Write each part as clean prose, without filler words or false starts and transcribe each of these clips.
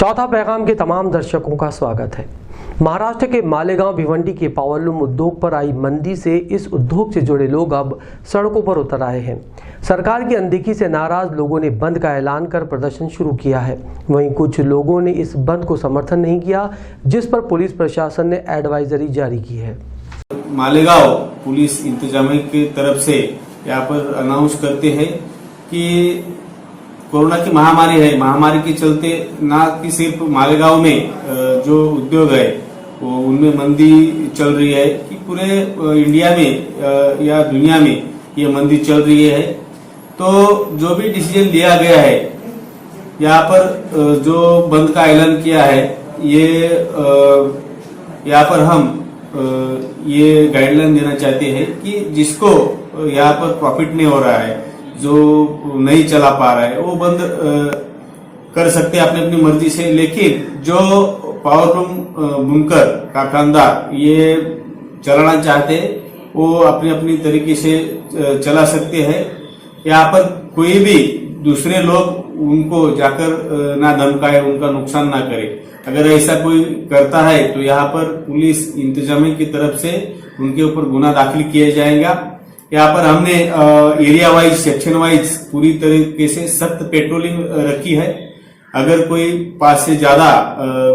चौथा पैगाम के तमाम दर्शकों का स्वागत है। महाराष्ट्र के मालेगांव भिवंडी के पावरलूम उद्योग पर आई मंदी से इस उद्योग से जुड़े लोग अब सड़कों पर उतर आए हैं। सरकार की अनदेखी से नाराज लोगों ने बंद का ऐलान कर प्रदर्शन शुरू किया है। वहीं कुछ लोगों ने इस बंद को समर्थन नहीं किया, जिस पर पुलिस प्रशासन ने एडवाइजरी जारी की है। मालेगांव पुलिस इंतजामिया की तरफ से यहाँ पर अनाउंस करते हैं कि कोरोना की महामारी है। महामारी के चलते ना कि सिर्फ मालेगांव में जो उद्योग है वो उनमें मंदी चल रही है कि पूरे इंडिया में या दुनिया में ये मंदी चल रही है। तो जो भी डिसीजन लिया गया है, यहाँ पर जो बंद का ऐलान किया है, ये यहाँ पर हम ये गाइडलाइन देना चाहते हैं कि जिसको यहाँ पर प्रॉफिट नहीं हो रहा है, जो नहीं चला पा रहा है, वो बंद कर सकते हैं अपनी अपनी मर्जी से। लेकिन जो पावरलूम बुनकर कारखानदार ये चलाना चाहते हैं वो अपनी अपनी तरीके से चला सकते हैं। यहाँ पर कोई भी दूसरे लोग उनको जाकर ना धमकाए, उनका नुकसान ना करे। अगर ऐसा कोई करता है तो यहाँ पर पुलिस इंतजामिया की तरफ से उनके ऊपर गुना दाखिल किया जाएगा। यहाँ पर हमने एरिया वाइज, सेक्शन वाइज पूरी तरीके से सख्त पेट्रोलिंग रखी है। अगर कोई 5 से ज्यादा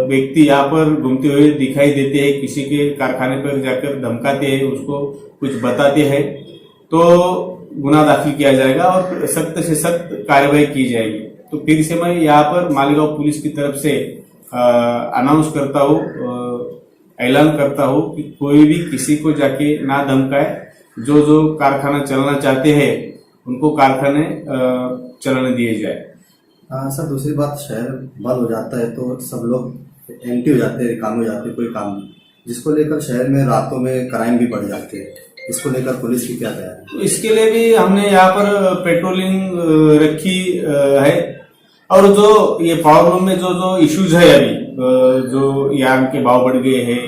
व्यक्ति यहाँ पर घूमते हुए दिखाई देते हैं, किसी के कारखाने पर जाकर धमकाते हैं, उसको कुछ बताते हैं, तो गुना दाखिल किया जाएगा और सख्त से सख्त कार्रवाई की जाएगी। तो फिर से मैं यहाँ पर मालेगांव पुलिस की तरफ से अनाउंस करता हूँ, ऐलान करता हूँ कि कोई भी किसी को जाके ना धमकाए। जो जो कारखाना चलाना चाहते हैं उनको कारखाने चलाने दिए जाए। सर, दूसरी बात, शहर बंद हो जाता है तो सब लोग एम्प्टी हो जाते हैं, काम हो जाते हैं, कोई काम नहीं, जिसको लेकर शहर में रातों में क्राइम भी बढ़ जाते हैं। इसको लेकर पुलिस की क्या तैयारी है? तो इसके लिए भी हमने यहाँ पर पेट्रोलिंग रखी है। और जो ये पावरलूम में जो जो इश्यूज है अभी, जो यार्न के भाव बढ़ गए हैं,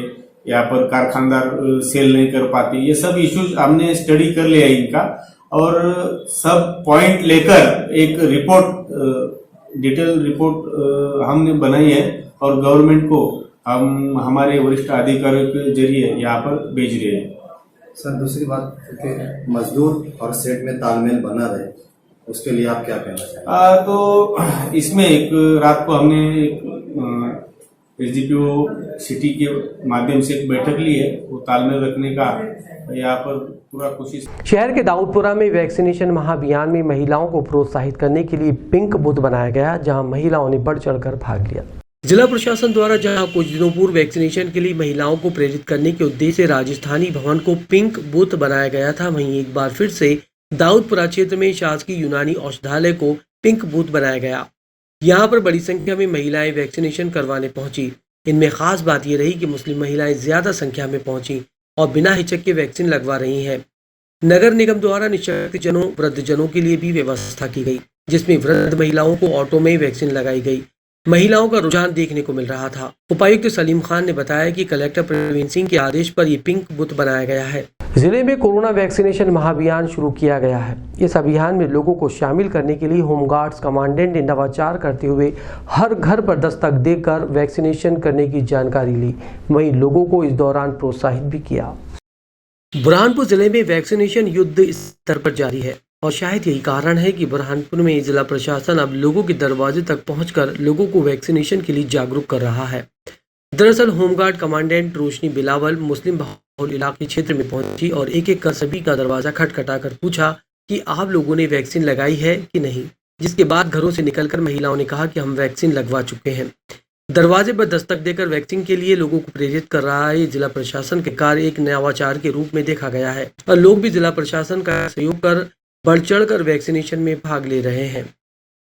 यहाँ पर कारखानदार सेल नहीं कर पाते, ये सब इश्यूज हमने स्टडी कर लिया है इनका, और सब पॉइंट लेकर एक रिपोर्ट, डिटेल रिपोर्ट हमने बनाई है और गवर्नमेंट को हम हमारे वरिष्ठ अधिकारियों के जरिए यहाँ पर भेज रहे हैं। सर, दूसरी बात कि मजदूर और सेठ में तालमेल बना रहे, उसके लिए आप क्या कहना चाहेंगे? तो इसमें एक रात को हमने एसडीपीओ सिटी के माध्यम से एक बैठक ली है, वो तालमेल रखने का यहाँ पर पूरा कोशिश। शहर के दाऊदपुरा में वैक्सीनेशन महाअभियान में महिलाओं को प्रोत्साहित करने के लिए पिंक बूथ बनाया गया, जहां महिलाओं ने बढ़ चढ़कर भाग लिया। जिला प्रशासन द्वारा जहां कुछ दिनों पूर्व वैक्सीनेशन के लिए महिलाओं को प्रेरित करने के उद्देश्य से राजस्थानी भवन को पिंक बूथ बनाया गया था, वहीं एक बार फिर से दाऊदपुरा क्षेत्र में शासकीय यूनानी औषधालय को पिंक बूथ बनाया गया। यहाँ पर बड़ी संख्या में महिलाएं वैक्सीनेशन करवाने पहुंची। इनमें खास बात यह रही कि मुस्लिम महिलाएं ज्यादा संख्या में पहुंची और बिना हिचक के वैक्सीन लगवा रही हैं। नगर निगम द्वारा निशक्तजनों, वृद्धजनों के लिए भी व्यवस्था की गई, जिसमें वृद्ध महिलाओं को ऑटो में वैक्सीन लगाई गई। महिलाओं का रुझान देखने को मिल रहा था। उपायुक्त सलीम खान ने बताया कि कलेक्टर प्रवीण सिंह के आदेश पर ये पिंक बूथ बनाया गया है। जिले में कोरोना वैक्सीनेशन महाअभियान शुरू किया गया है। इस अभियान में लोगों को शामिल करने के लिए होमगार्ड्स कमांडेंट ने नवाचार करते हुए हर घर पर दस्तक देकर वैक्सीनेशन करने की जानकारी ली। वहीं लोगों को इस दौरान प्रोत्साहित भी किया। बुरहानपुर जिले में वैक्सीनेशन युद्ध स्तर पर जारी है और शायद यही कारण है कि बुरहानपुर में जिला प्रशासन अब लोगों के दरवाजे तक पहुंचकर लोगों को वैक्सीनेशन के लिए जागरूक कर रहा है। दरअसल होमगार्ड कमांडेंट रोशनी बिलावल मुस्लिम बहुल इलाके क्षेत्र में पहुंची और एक एक कर सभी का दरवाजा खटखटाकर पूछा कि आप लोगों ने वैक्सीन लगाई है कि नहीं, जिसके बाद घरों से निकलकर महिलाओं ने कहा कि हम वैक्सीन लगवा चुके हैं। दरवाजे पर दस्तक देकर वैक्सीन के लिए लोगों को प्रेरित कर रहा है। जिला प्रशासन के कार्य एक नवाचार के रूप में देखा गया है और लोग भी जिला प्रशासन का सहयोग कर बढ़ चढ़ कर वैक्सीनेशन में भाग ले रहे हैं।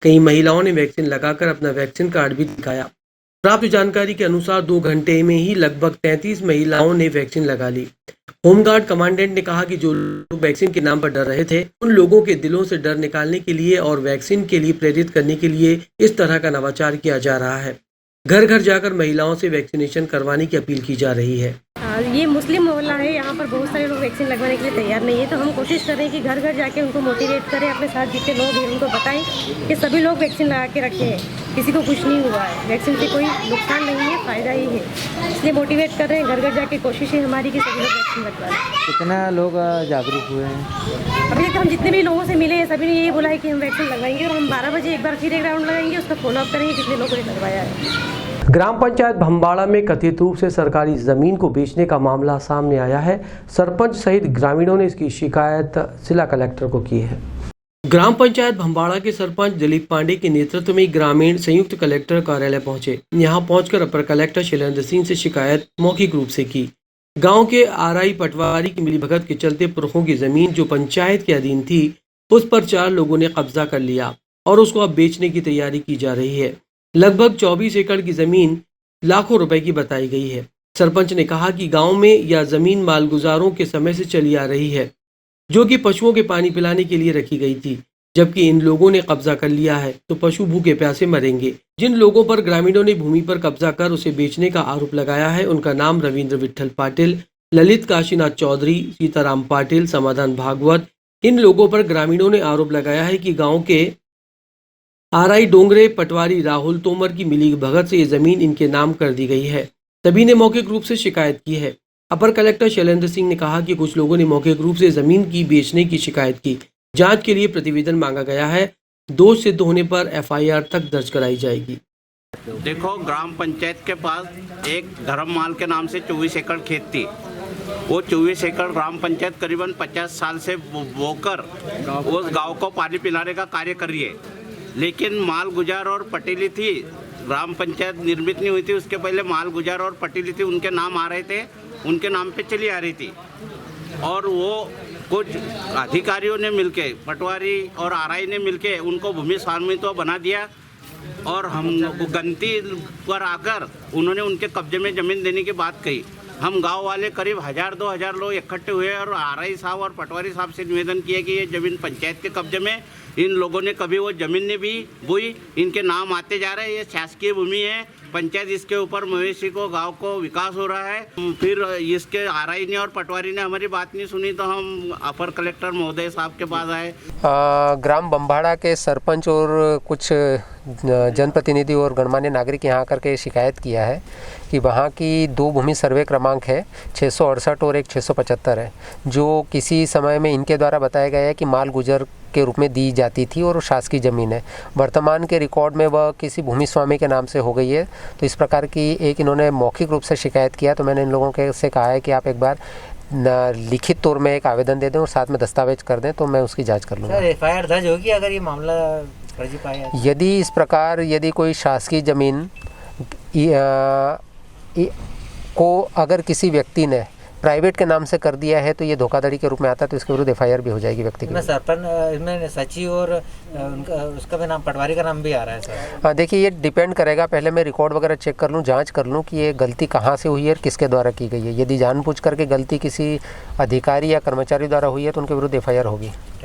कई महिलाओं ने वैक्सीन लगाकर अपना वैक्सीन कार्ड भी दिखाया। प्राप्त जानकारी के अनुसार 2 घंटे में ही लगभग 33 महिलाओं ने वैक्सीन लगा ली। होमगार्ड कमांडेंट ने कहा कि जो लोग वैक्सीन के नाम पर डर रहे थे, उन लोगों के दिलों से डर निकालने के लिए और वैक्सीन के लिए प्रेरित करने के लिए इस तरह का नवाचार किया जा रहा है। घर घर जाकर महिलाओं से वैक्सीनेशन करवाने की अपील की जा रही है। ये मुस्लिम मोहल्ला है, यहाँ पर बहुत सारे लोग वैक्सीन लगवाने के लिए तैयार नहीं है, तो हम कोशिश कर रहे हैं कि घर घर जाके उनको मोटिवेट करें, अपने साथ जितने लोग हैं उनको बताएं कि सभी लोग वैक्सीन लगा के रखें। किसी को कुछ नहीं हुआ है। वैक्सीन से कोई नुकसान नहीं है, फ़ायदा ही है। इसलिए मोटिवेट कर रहे हैं, घर घर जाके कोशिश है हमारी कि सभी लोग वैक्सीन लगवा लें। कितना लोग जागरूक हुए हैं? अभी तक हम जितने भी लोगों से मिले हैं सभी ने यही बोला है कि हम वैक्सीन लगवाएंगे और हम 12 बजे एक बार फिर एक राउंड लगाएंगे, उसका फॉलोअप करेंगे कितने लोगों ने लगवाया है। ग्राम पंचायत भंबाड़ा में कथित रूप से सरकारी जमीन को बेचने का मामला सामने आया है। सरपंच सहित ग्रामीणों ने इसकी शिकायत जिला कलेक्टर को की है। ग्राम पंचायत भंबाड़ा के सरपंच दिलीप पांडे के नेतृत्व में ग्रामीण संयुक्त कलेक्टर कार्यालय पहुंचे। यहां पहुंचकर अपर कलेक्टर शैलेंद्र सिंह से शिकायत मौखिक रूप से की। गांव के आरआई पटवारी की मिलीभगत के चलते पुरखों की जमीन जो पंचायत के अधीन थी उस पर 4 लोगों ने कब्जा कर लिया और उसको अब बेचने की तैयारी की जा रही है। लगभग 24 एकड़ की जमीन लाखों रुपए की बताई गई है। सरपंच ने कहा कि गांव में यह जमीन मालगुजारों के समय से चली आ रही है, जो कि पशुओं के पानी पिलाने के लिए रखी गई थी। जबकि इन लोगों ने कब्जा कर लिया है तो पशु भूखे प्यासे मरेंगे। जिन लोगों पर ग्रामीणों ने भूमि पर कब्जा कर उसे बेचने का आरोप लगाया है उनका नाम रविंद्र विठल पाटिल, ललित काशीनाथ चौधरी, सीताराम पाटिल, समाधान भागवत। इन लोगों पर ग्रामीणों ने आरोप लगाया है कि गांव के आरआई डोंगरे पटवारी राहुल तोमर की मिली भगत से ये जमीन इनके नाम कर दी गई है। सभी ने मौखिक रूप से शिकायत की है। अपर कलेक्टर शैलेंद्र सिंह ने कहा कि कुछ लोगों ने मौखिक रूप से जमीन की बेचने की शिकायत की। जांच के लिए प्रतिवेदन मांगा गया है। दोष सिद्ध होने पर एफआईआर तक दर्ज कराई जाएगी। देखो, ग्राम पंचायत के पास एक धर्ममाल के नाम से 24 एकड़ खेत थी। वो 24 एकड़ ग्राम पंचायत करीबन 50 साल से बोकर उस गांव को पानी पिलाने का कार्य कर रही है। लेकिन माल गुजार और पटेली थी, ग्राम पंचायत निर्मित नहीं हुई थी उसके पहले माल गुजार और पटेली थी, उनके नाम आ रहे थे, उनके नाम पे चली आ रही थी। और वो कुछ अधिकारियों ने मिलके, पटवारी और आरआई ने मिलके उनको भूमि स्वामित्व बना दिया और हम गनती पर आकर उन्होंने उनके कब्जे में ज़मीन देने की बात कही। हम गांव वाले करीब 1000-2000 लोग इकट्ठे हुए और आरआई साहब और पटवारी साहब से निवेदन किया कि ये ज़मीन पंचायत के कब्जे में, इन लोगों ने कभी वो ज़मीन नहीं भी बोई, इनके नाम आते जा रहे हैं, ये शासकीय भूमि है, पंचायत इसके ऊपर मवेशी को, गांव को विकास हो रहा है। फिर इसके आरआई ने और पटवारी ने हमारी बात नहीं सुनी तो हम अपर कलेक्टर महोदय साहब के पास आए। ग्राम बम्बाड़ा के सरपंच और कुछ जनप्रतिनिधि और गणमान्य नागरिक यहाँ आकर के शिकायत किया है कि वहाँ की 2 भूमि सर्वे क्रमांक है 668 और एक 675 है, जो किसी समय में इनके द्वारा बताया गया है कि माल गुजर के रूप में दी जाती थी और शासकीय ज़मीन है। वर्तमान के रिकॉर्ड में वह किसी भूमि स्वामी के नाम से हो गई है। तो इस प्रकार की एक इन्होंने मौखिक रूप से शिकायत किया। तो मैंने इन लोगों के से कहा है कि आप एक बार लिखित तौर में एक आवेदन दे दें और साथ में दस्तावेज कर दें, तो मैं उसकी जांच कर लूँगा। सर, एफआईआर दर्ज होगी अगर ये मामला फर्जी पाया? यदि इस प्रकार यदि कोई शासकीय ज़मीन को अगर किसी व्यक्ति ने प्राइवेट के नाम से कर दिया है तो ये धोखाधड़ी के रूप में आता है, तो इसके विरुद्ध एफआईआर भी हो जाएगी व्यक्ति के। सरपंच इसमें सचिव और उसका भी नाम, पटवारी का नाम भी आ रहा है सर। हाँ, देखिए ये डिपेंड करेगा, पहले मैं रिकॉर्ड वगैरह चेक कर लूँ, जांच कर लूँ कि ये गलती कहाँ से हुई है और किसके द्वारा की गई है। यदि जानबूझ करके गलती किसी अधिकारी या कर्मचारी द्वारा हुई है तो उनके विरुद्ध एफआईआर होगी।